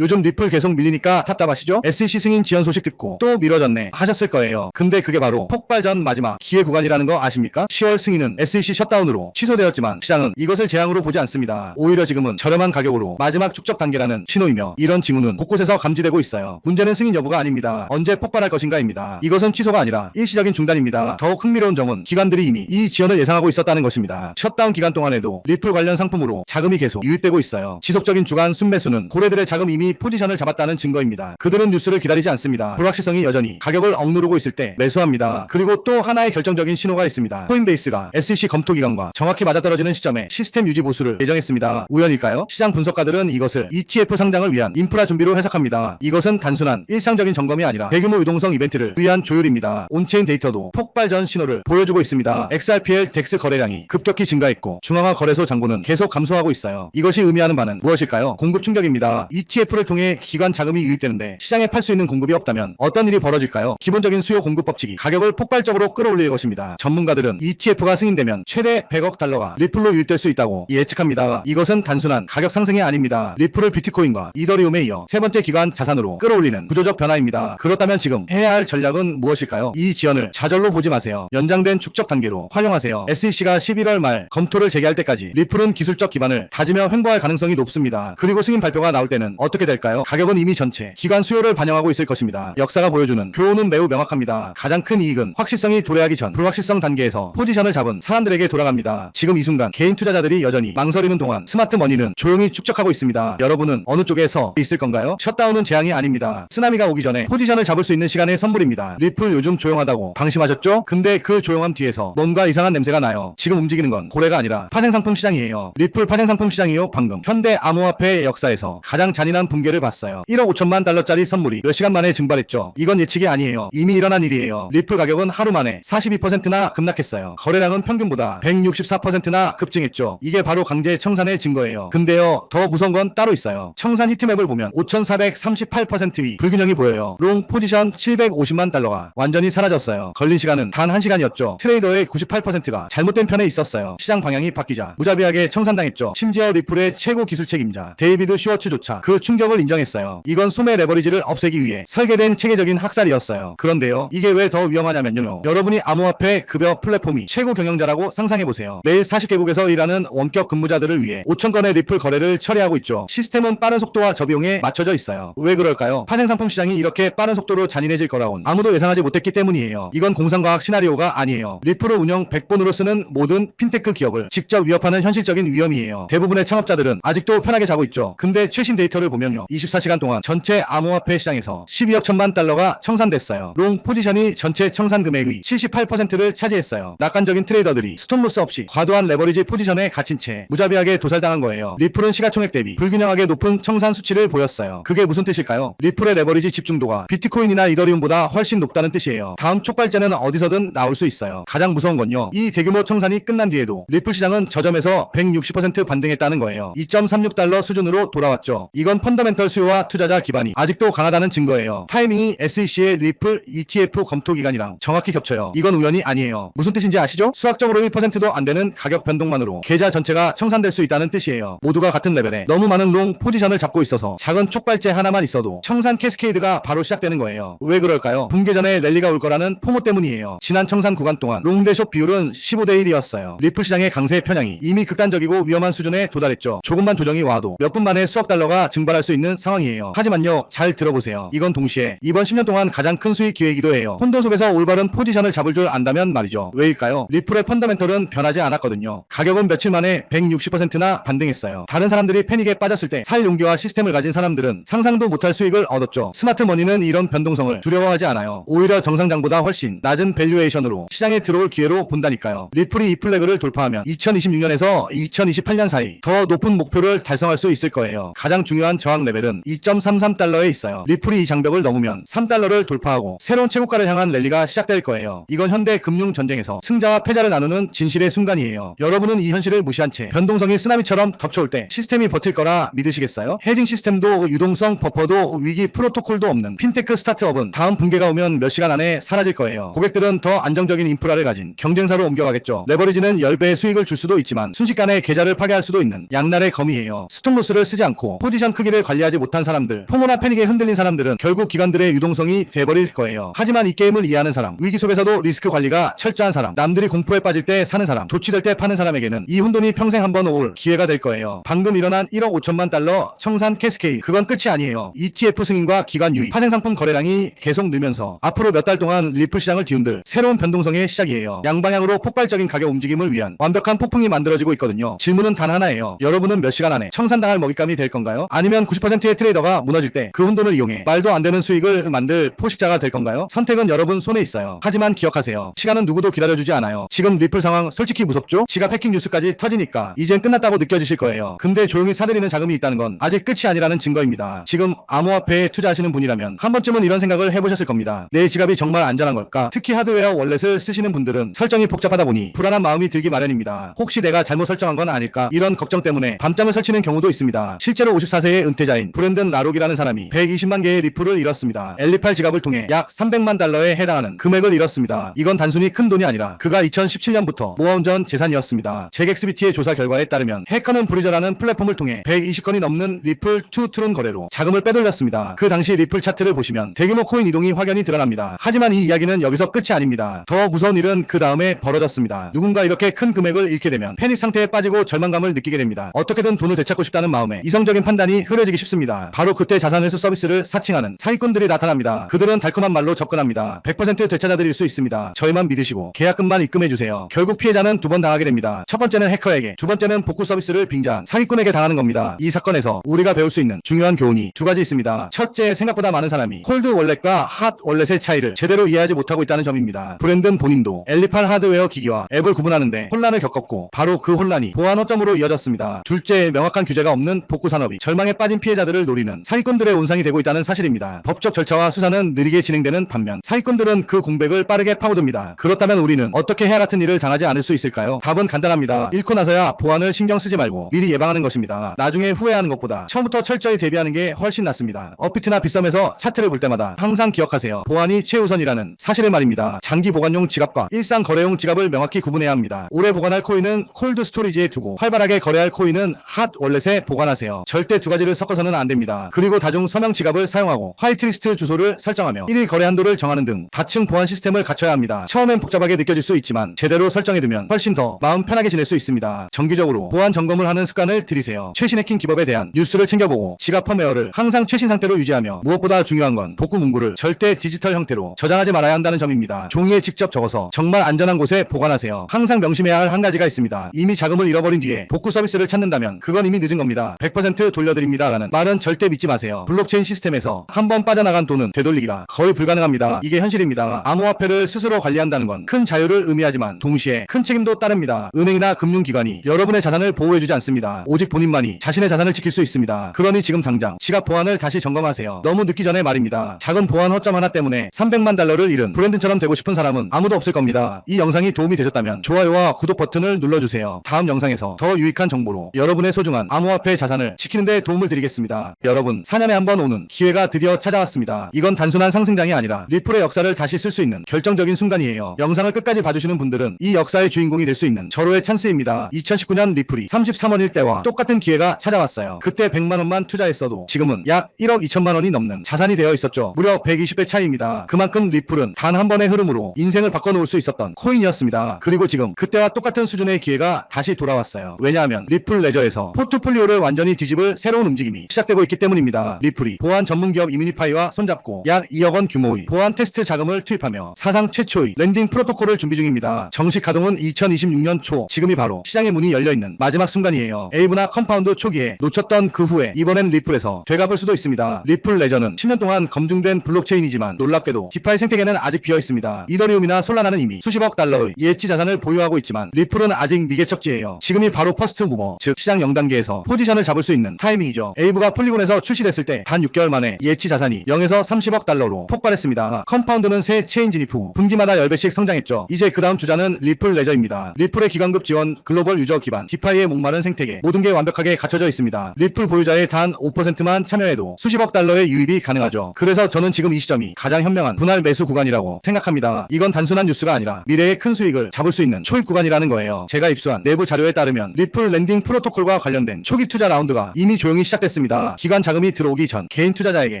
요즘 리플 계속 밀리니까 답답하시죠? SEC 승인 지연 소식 듣고 또 미뤄졌네 하셨을 거예요. 근데 그게 바로 폭발 전 마지막 기회 구간이라는 거 아십니까? 10월 승인은 SEC 셧다운으로 취소되었지만 시장은 이것을 재앙으로 보지 않습니다. 오히려 지금은 저렴한 가격으로 마지막 축적 단계라는 신호이며 이런 징후는 곳곳에서 감지되고 있어요. 문제는 승인 여부가 아닙니다. 언제 폭발할 것인가입니다. 이것은 취소가 아니라 일시적인 중단입니다. 더욱 흥미로운 점은 기관들이 이미 이 지연을 예상하고 있었다는 것입니다. 셧다운 기간 동안에도 리플 관련 상품으로 자금이 계속 유입되고 있어요. 지속적인 주간 순매수는 고래들의 자금 이미 포지션을 잡았다는 증거입니다. 그들은 뉴스를 기다리지 않습니다. 불확실성이 여전히 가격을 억누르고 있을 때 매수합니다. 그리고 또 하나의 결정적인 신호가 있습니다. 코인베이스가 SEC 검토 기간과 정확히 맞아떨어지는 시점에 시스템 유지 보수를 예정했습니다. 우연일까요? 시장 분석가들은 이것을 ETF 상장을 위한 인프라 준비로 해석합니다. 이것은 단순한 일상적인 점검이 아니라 대규모 유동성 이벤트를 위한 조율입니다. 온체인 데이터도 폭발 전 신호를 보여주고 있습니다. XRPL 덱스 거래량이 급격히 증가했고 중앙화 거래소 잔고는 계속 감소하고 있어요. 이것이 의미하는 바는 무엇일까요? 공급 충격입니다. ETF를 통해 기관 자금이 유입되는데 시장에 팔 수 있는 공급이 없다면 어떤 일이 벌어질까요? 기본적인 수요 공급 법칙이 가격을 폭발적으로 끌어올릴 것입니다. 전문가들은 ETF가 승인되면 최대 100억 달러가 리플로 유입될 수 있다고 예측합니다. 이것은 단순한 가격 상승이 아닙니다. 리플을 비트코인과 이더리움에 이어 세 번째 기관 자산으로 끌어올리는 구조적 변화입니다. 그렇다면 지금 해야 할 전략은 무엇일까요? 이 지연을 좌절로 보지 마세요. 연장된 축적 단계로 활용하세요. SEC가 11월 말 검토를 재개할 때까지 리플은 기술적 기반을 다지며 횡보할 가능성이 높습니다. 그리고 승인 발표가 나올 때는 어떻게 될까요? 가격은 이미 전체 기관 수요를 반영하고 있을 것입니다. 역사가 보여주는 교훈은 매우 명확합니다. 가장 큰 이익은 확실성이 도래하기 전 불확실성 단계에서 포지션을 잡은 사람들에게 돌아갑니다. 지금 이 순간 개인 투자자들이 여전히 망설이는 동안 스마트 머니는 조용히 축적하고 있습니다. 여러분은 어느 쪽에 서 있을 건가요? 셧다운은 재앙이 아닙니다. 쓰나미가 오기 전에 포지션을 잡을 수 있는 시간의 선물입니다. 리플 요즘 조용하다고 방심하셨죠? 근데 그 조용함 뒤에서 뭔가 이상한 냄새가 나요. 지금 움직이는 건 고래가 아니라 파생상품 시장이에요. 리플 파생상품 시장이요. 방금 현대 암호화폐의 역사에서 가장 잔인한 붕괴를 봤어요. 1억 5천만 달러짜리 선물이 몇 시간 만에 증발했죠. 이건 예측이 아니에요. 이미 일어난 일이에요. 리플 가격은 하루 만에 42%나 급락했어요. 거래량은 평균보다 164%나 급증했죠. 이게 바로 강제 청산의 증거예요. 근데요, 더 무서운 건 따로 있어요. 청산 히트맵을 보면 5,438%위 불균형이 보여요. 롱 포지션 750만 달러가 완전히 사라졌어요. 걸린 시간은 단 1시간이었죠. 트레이더의 98%가 잘못된 편에 있었어요. 시장 방향이 바뀌자 무자비하게 청산당했죠. 심지어 리플의 최고 기술 책임자 데이비드 슈워츠조차 그 충격을 인정했어요. 이건 소매 레버리지를 없애기 위해 설계된 체계적인 학살이었어요. 그런데요, 이게 왜 더 위험하냐면요, 여러분이 암호화폐 급여 플랫폼이 최고 경영자라고 상상해보세요. 매일 40개국에서 일하는 원격 근무자들을 위해 5,000건의 리플 거래를 처리하고 있죠. 시스템은 빠른 속도와 저비용에 맞춰져 있어요. 왜 그럴까요? 파생상품 시장이 이렇게 빠른 속도로 잔인해질 거라곤 아무도 예상하지 못했기 때문이에요. 이건 공상과학 시나리오가 아니에요. 리플을 운영 100번으로 쓰는 모든 핀테크 기업을 직접 위협하는 현실적인 위험이에요. 대부분의 창업자들은 아직도 편하게 자고 있죠. 근데 최신 데이터를 보면요, 24시간 동안 전체 암호화폐 시장에서 12억 1천만 달러가 청산됐어요. 롱 포지션이 전체 청산 금액의 78%를 차지했어요. 낙관적인 트레이더들이 스톱로스 없이 과도한 레버리지 포지션에 갇힌 채 무자비하게 도살당한 거예요. 리플은 시가총액 대비 불균형하게 높은 청산 수치를 보였어요. 그게 무슨 뜻일까요? 리플의 레버리지 집중도가 비트코인이나 이더리움보다 훨씬 높다는 뜻이에요. 다음 촉발제는 어디서든 나올 수 있어요. 가장 무서운 건요, 이 대규모 청산이 끝난 뒤에도 리플 시장은 저점에서 160% 반등했다는 거예요. 2.36달러 수준으로 돌아왔죠. 이건 펀더멘털 수요와 투자자 기반이 아직도 강하다는 증거예요. 타이밍이 SEC의 리플 ETF 검토 기간이랑 정확히 겹쳐요. 이건 우연이 아니에요. 무슨 뜻인지 아시죠? 수학적으로 1%도 안 되는 가격 변동만으로 계좌 전체가 청산될 수 있다는 뜻이에요. 모두가 같은 레벨에 너무 많은 롱 포지션을 잡고 있어서 작은 촉발제 하나만 있어도 청산 캐스케이드가 바로 시작되는 거예요. 왜 그럴까요? 붕괴 전에 랠리가 올 거라는 포모 때문이에요. 지난 청산 구간 동안 롱 대 숏 비율은 15대 1이었어요. 리플 시장의 강세 편향이 이미 극단적이고 위험한 수준에 도달했죠. 조금만 조정이 와도 몇 분 만에 수억 달러가 증발할 수 있는 상황이에요. 하지만요, 잘 들어보세요. 이건 동시에 이번 10년 동안 가장 큰 수익 기회이기도 해요. 혼돈 속에서 올바른 포지션을 잡을 줄 안다면 말이죠. 왜일까요? 리플의 펀더멘털은 변하지 않았거든요. 가격은 며칠 만에 160%나 반등했어요. 다른 사람들이 패닉에 빠졌을 때 살 용기와 시스템을 가진 사람들은 상상도 못할 수익을 얻었죠. 스마트 머니는 이런 변동성을 두려워하지 않아요. 오히려 정상장보다 훨씬 낮은 밸류에이션으로 시장에 들어올 기회로 본다니까요. 리플이 이 플래그를 돌파하면 2026년에서 2028년 사이 더 높은 목표를 달성할 수 있을 거예요. 가장 중요한 저항 레벨은 2.33달러에 있어요. 리플이 이 장벽을 넘으면 3달러를 돌파하고 새로운 최고가를 향한 랠리가 시작될 거예요. 이건 현대 금융 전쟁에서 승자와 패자를 나누는 진실의 순간이에요. 여러분은 이 현실을 무시한 채 변동성이 쓰나미처럼 덮쳐올 때 시스템이 버틸 거라 믿으시겠어요? 헤딩 시스템도 유동성 버퍼도 위기 프로토콜도 없는 핀테크 스타트업은 다음 붕괴가 오면 몇 시간 안에 사라질 거예요. 고객들은 더 안정적인 인프라를 가진 경쟁사로 옮겨가겠죠. 레버리지는 10배의 수익을 줄 수도 있지만 순식간에 계좌를 파괴할 수도 있는 양날의 검이에요. 스톱로스를 쓰지 않고 포지션 크기를 관리하지 못한 사람들, 포모나 패닉에 흔들린 사람들은 결국 기관들의 유동성이 돼버릴 거예요. 하지만 이 게임을 이해하는 사람, 위기 속에서도 리스크 관리가 철저한 사람, 남들이 공포에 빠질 때 사는 사람, 도취될 때 파는 사람에게는 이 혼돈이 평생 한번 올 기회가 될 거예요. 방금 일어난 1억 5천만 달러 청산 캐스케이, 그건 끝이 아니에요. ETF 승인과 기관 유입, 파생상품 거래량이 계속 늘면서 앞으로 몇 달 동안 리플 시장을 뒤흔들 새로운 변동성의 시작이에요. 양방향으로 폭발적인 가격 움직임을 위한 완벽한 폭풍이 만들어지고 있거든요. 질문은 단 하나예요. 여러분은 몇 시간 안에 청산당할 먹잇감이 될 건가요? 아니면 90%의 트레이더가 무너질 때 그 혼돈을 이용해 말도 안 되는 수익을 만들 포식자가 될 건가요? 선택은 여러분 손에 있어요. 하지만 기억하세요. 시간은 누구도 기다려주지 않아요. 지금 리플 상황 솔직히 무섭죠? 지갑 해킹 뉴스까지 터지니까 이젠 끝났다고 느껴지실 거예요. 근데 조용히 사들이는 자금이 있다는 건 아직 끝이 아니라는 증거입니다. 지금 암호화폐에 투자하시는 분이라면 한 번쯤은 이런 생각을 해보셨을 겁니다. 내 지갑이 정말 안전한 걸까? 특히 하드웨어 월렛을 쓰시는 분들은 설정이 복잡하다 보니 불안한 마음이 들기 마련입니다. 혹시 내가 잘못 설정한 건 아닐까? 이런 걱정 때문에 밤잠을 설치는 경우도 있습니다. 실제로 54세의 은퇴자인 브랜든 라록이라는 사람이 120만 개의 리플을 잃었습니다. 엘리팔 지갑을 통해 약 300만 달러에 해당하는 금액을 잃었습니다. 이건 단순히 큰 돈이 아니라 그가 2017년부터 모아온 전 재산이었습니다. 잭엑스비티의 조사 결과에 따르면 해커는 브리저라는 플랫폼을 통해 120건이 넘는 리플 투 트론 거래로 자금을 빼돌렸습니다. 그 당시 리플 차트를 보시면 대규모 코인 이동이 확연히 드러납니다. 하지만 이 이야기는 여기서 끝이 아닙니다. 더 무서운 일은 그 다음에 벌어졌습니다. 누군가 이렇게 큰 금액을 잃게 되면 패닉 상태에 빠지고 절망감을 느끼게 됩니다. 어떻게든 돈을 되찾고 싶다는 마음에 이성적인 판단이 흐려지기 쉽습니다. 바로 그때 자산회수 서비스를 사칭하는 사기꾼들이 나타납니다. 그들은 달콤한 말로 접근합니다. 100% 되찾아드릴 수 있습니다. 저희만 믿으시고 계약금만 입금해주세요. 결국 피해자는 두 번 당하게 됩니다. 첫 번째는 해커에게, 두 번째는 복구 서비스를 빙자한 사기꾼에게 당하는 겁니다. 이 사건에서 우리가 배울 수 있는 중요한 교훈이 두 가지 있습니다. 첫째, 생각보다 많은 사람이 콜드 월렛과 핫 월렛의 차이를 제대로 이해하지 못하고 있다는 점입니다. 브랜든 본인도 엘리팔 하드웨어 기기와 앱을 구분하는데 혼란을 겪었고 바로 그 혼란이 보안 허점으로 이어졌습니다. 둘째, 명확한 규제가 없는 복구 산업이 절망에 빠진 피해자들을 노리는 사기꾼들의 온상이 되고 있다는 사실입니다. 법적 절차와 수사는 느리게 진행되는 반면 사기꾼들은 그 공백을 빠르게 파고듭니다. 그렇다면 우리는 어떻게 해야 같은 일을 당하지 않을 수 있을까요? 답은 간단합니다. 잃고 나서야 보안을 신경 쓰지 말고 미리 예방하는 것입니다. 나중에 후회하는 것보다 처음부터 철저히 대비하는 게 훨씬 낫습니다. 업비트나 빗썸에서 차트를 볼 때마다 항상 기억하세요. 보안이 최우선이라는 사실을 말입니다. 장기 보관용 지갑과 일상 거래용 지갑을 명확히 구분해야 합니다. 오래 보관할 코인은 콜드 스토리지에 두고 활발하게 거래할 코인은 핫 월렛에 보관하세요. 절대 두 가지를 섞어서는 안 됩니다. 그리고 다중 서명 지갑을 사용하고 화이트리스트 주소를 설정하며 1일 거래 한도를 정하는 등 다층 보안 시스템을 갖춰야 합니다. 처음엔 복잡하게 느껴질 수 있지만 제대로 설정해두면 훨씬 더 마음 편하게 지낼 수 있습니다. 정기적으로 보안 점검을 하는 습관을 들이세요. 최신 해킹 기법에 대한 뉴스를 챙겨보고 지갑 펌웨어를 항상 최신 상태로 유지하며 무엇보다 중요한 건 복구 문구를 절대 디지털 형태로 저장하지 말아야 한다는 점입니다. 종이에 직접 적어서 정말 안전한 곳에 보관하세요. 항상 명심해야 할 한 가지가 있습니다. 이미 자금을 잃어버린 뒤에 복구 서비스를 찾는다면 그건 이미 늦은 겁니다. 100% 돌려드립니다 라는 말은 절대 믿지 마세요. 블록체인 시스템에서 한번 빠져나간 돈은 되돌리기가 거의 불가능합니다. 이게 현실입니다. 암호화폐를 스스로 관리한다는 건 큰 자유를 의미하지만 동시에 큰 책임도 따릅니다. 은행이나 금융기관이 여러분의 자산을 보호해주지 않습니다. 오직 본인만이 자신의 자산을 지킬 수 있습니다. 그러니 지금 당장 지갑 보안을 다시 점검하세요. 너무 늦기 전에 말입니다. 작은 보안 허점 하나 때문에 300만 달러를 잃은 브랜든처럼 되고 싶은 사람은 아무도 없을 겁니다. 이 영상이 도움이 되셨다면 좋아요와 구독 버튼을 눌러주세요. 다음 영상에서 더 유익한 정보로 여러분의 소중한 암호화폐 자산을 지키는 데 도움을 드리겠습니다. 여러분, 4년에 한 번 오는 기회가 드디어 찾아왔습니다. 이건 단순한 상승장이 아니라 리플의 역사를 다시 쓸 수 있는 결정적인 순간이에요. 영상을 끝까지 봐주시는 분들은 이 역사의 주인공이 될 수 있는 절호의 찬스입니다. 2019년 리플이 33원일 때와 똑같은 기회가 찾아왔어요. 그때 100만원만 투자했어도 지금은 약 1억 2천만원이 넘는 자산이 되어 있었죠. 무려 120배 차이입니다. 그만큼 리플은 단 한 번의 흐름으로 인생을 바꿔놓을 수 있었던 코인이었습니다. 그리고 지금 그때와 똑같은 수준의 기회가 다시 돌아왔어요. 왜냐하면 리플 레저에서 포트폴리오를 완전히 뒤집을 새로운 움직임이 시작되고 있기 때문입니다. 리플이 보안 전문기업 이미니파이와 손잡고 약 2억원 규모의 보안 테스트 자금을 투입하며 사상 최초의 랜딩 프로토콜을 준비 중입니다. 정식 가동은 2026년 초, 지금이 바로 시장의 문이 열려있는 마지막 순간이에요. 에이브나 컴파운드 초기에 놓쳤던 그 후에 이번엔 리플에서 되갚을 수도 있습니다. 리플 레저는 10년 동안 검증된 블록체인이지만 놀랍게도 디파이 생태계는 아직 비어있습니다. 이더리움이나 솔라나는 이미 수십억 달러의 예치 자산을 보유하고 있지만 리플은 아직 미개척지예요. 지금이 바로 퍼스트 무버, 즉 시장 0단계에서 포지션을 잡을 수 있는 타이밍이죠. 에이브가 폴리곤에서 출시됐을 때 단 6개월 만에 예치 자산이 0에서 30억 달러로 폭발했습니다. 컴파운드는 새 체인 진입 후 분기마다 10배씩 성장했죠. 이제 그 다음 주자는 리플 레저입니다. 리플의 기관급 지원, 글로벌 유저 기반, 디파이의 목마른 생태계, 모든 게 완벽하게 갖춰져 있습니다. 리플 보유자의 단 5%만 참여해도 수십억 달러의 유입이 가능하죠. 그래서 저는 지금 이 시점이 가장 현명한 분할 매수 구간이라고 생각합니다. 이건 단순한 뉴스가 아니라 미래의 큰 수익을 잡을 수 있는 초입 구간이라는 거예요. 제가 입수한 내부 자료에 따르면 리플 랜딩 프로토콜과 관련된 초기 투자 라운드가 이미 조용히 시작됐습니다. 하겠습니다. 기관 자금이 들어오기 전 개인 투자자에게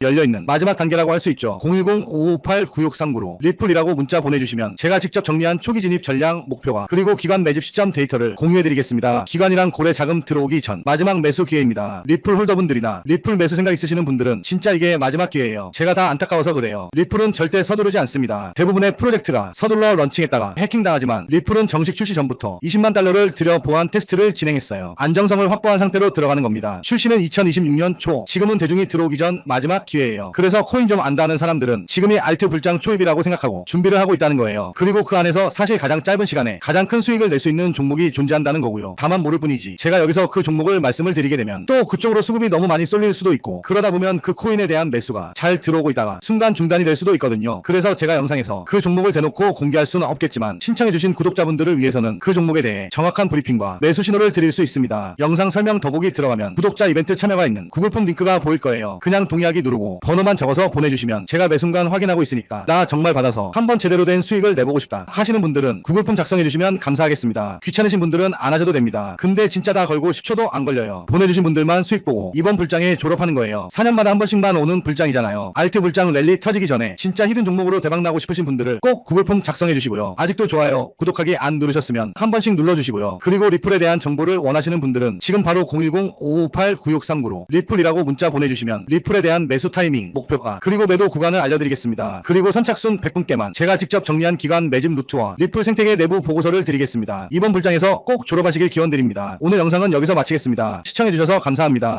열려있는 마지막 단계라고 할 수 있죠. 010-558-9639로 리플이라고 문자 보내주시면 제가 직접 정리한 초기 진입 전략 목표와 그리고 기관 매집 시점 데이터를 공유해드리겠습니다. 기관이랑 고래 자금 들어오기 전 마지막 매수 기회입니다. 리플 홀더분들이나 리플 매수 생각 있으시는 분들은 진짜 이게 마지막 기회예요. 제가 다 안타까워서 그래요. 리플은 절대 서두르지 않습니다. 대부분의 프로젝트가 서둘러 런칭했다가 해킹당하지만 리플은 정식 출시 전부터 20만 달러를 들여 보안 테스트를 진행했어요. 안정성을 확보한 상태로 들어가는 겁니다. 출시는 2026년 초, 지금은 대중이 들어오기 전 마지막 기회예요. 그래서 코인 좀 안다는 사람들은 지금이 알트 불장 초입이라고 생각하고 준비를 하고 있다는 거예요. 그리고 그 안에서 사실 가장 짧은 시간에 가장 큰 수익을 낼 수 있는 종목이 존재한다는 거고요. 다만 모를 뿐이지 제가 여기서 그 종목을 말씀을 드리게 되면 또 그쪽으로 수급이 너무 많이 쏠릴 수도 있고 그러다 보면 그 코인에 대한 매수가 잘 들어오고 있다가 순간 중단이 될 수도 있거든요. 그래서 제가 영상에서 그 종목을 대놓고 공개할 수는 없겠지만 신청해주신 구독자분들을 위해서는 그 종목에 대해 정확한 브리핑과 매수 신호를 드릴 수 있습니다. 영상 설명 더보기 들어가면 구독자 이벤트 참여가 있는 구글폼 링크가 보일 거예요. 그냥 동의하기 누르고 번호만 적어서 보내주시면 제가 매 순간 확인하고 있으니까 나 정말 받아서 한번 제대로 된 수익을 내보고 싶다 하시는 분들은 구글폼 작성해주시면 감사하겠습니다. 귀찮으신 분들은 안 하셔도 됩니다. 근데 진짜 다 걸고 10초도 안 걸려요. 보내주신 분들만 수익 보고 이번 불장에 졸업하는 거예요. 4년마다 한 번씩만 오는 불장이잖아요. 알트 불장 랠리 터지기 전에 진짜 히든 종목으로 대박나고 싶으신 분들을 꼭 구글폼 작성해주시고요. 아직도 좋아요, 구독하기 안 누르셨으면 한 번씩 눌러주시고요. 그리고 리플에 대한 정보를 원하시는 분들은 지금 바로 010-558-9639로 리플이라고 문자 보내주시면 리플에 대한 매수 타이밍, 목표가 그리고 매도 구간을 알려드리겠습니다. 그리고 선착순 100분께만 제가 직접 정리한 기관 매집 루트와 리플 생태계 내부 보고서를 드리겠습니다. 이번 불장에서 꼭 졸업하시길 기원드립니다. 오늘 영상은 여기서 마치겠습니다. 시청해주셔서 감사합니다.